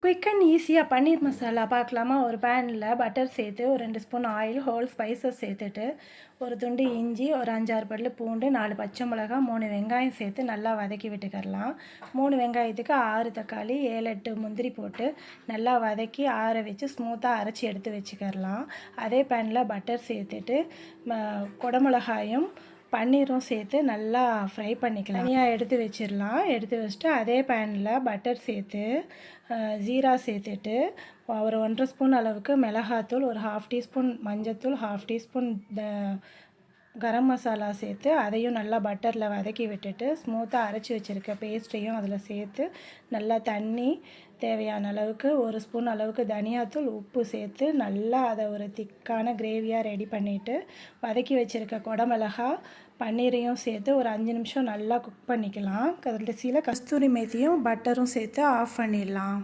Quick and ஈஸியாக பன்னீர் மசாலா பார்க்கலாமா? ஒரு பேனில் பட்டர் சேர்த்து ஒரு 2 ஸ்பூன் ஆயில், ஹோல் ஸ்பைசஸ் சேர்த்துட்டு, ஒரு துண்டு இஞ்சி, ஒரு 5, 6 பல்லு பூண்டு, 4 பச்சை மிளகாய், 3 வெங்காயம் சேர்த்து நல்லா வதக்கி விட்டுக்கரலாம். 3 வெங்காயத்துக்கு 6 தக்காளி, 7, 8 முந்திரி போட்டு நல்லா வதக்கி ஆற வச்சு ஸ்மூத்தாக அரைச்சி எடுத்து வச்சுக்கரலாம். அதே பேனில் பட்டர் சேர்த்துட்டு குடமிளகாயும் பன்னீரும் சேர்த்து நல்லா ஃப்ரை பண்ணிக்கலாம். தனியாக எடுத்து வச்சிடலாம். எடுத்து வச்சுட்டு அதே பேனில் பட்டர் சேர்த்து ஜீரா சேர்த்துட்டு ஒரு 1.5 ஸ்பூன் அளவுக்கு மிளகாத்தூள், ஒரு 1/2 டீஸ்பூன் மஞ்சத்தூள், 1/2 டீஸ்பூன் கரம் மசாலா சேர்த்து அதையும் நல்லா பட்டரில் வதக்கி விட்டுட்டு ஸ்மூத்தாக அரைச்சி வச்சுருக்க பேஸ்ட்டையும் அதில் சேர்த்து நல்லா தண்ணி தேவையான அளவுக்கு 1 ஸ்பூன் அளவுக்கு தனியாத்தூள், உப்பு சேர்த்து நல்லா அதை ஒரு திக்கான கிரேவியாக ரெடி பண்ணிவிட்டு வதக்கி வச்சுருக்க குடமிளகா பன்னீரையும் சேர்த்து ஒரு 5 நிமிஷம் நல்லா குக் பண்ணிக்கலாம். கடைசியில் கஸ்தூரி மேத்தியும் பட்டரும் சேர்த்து ஆஃப் பண்ணிடலாம்.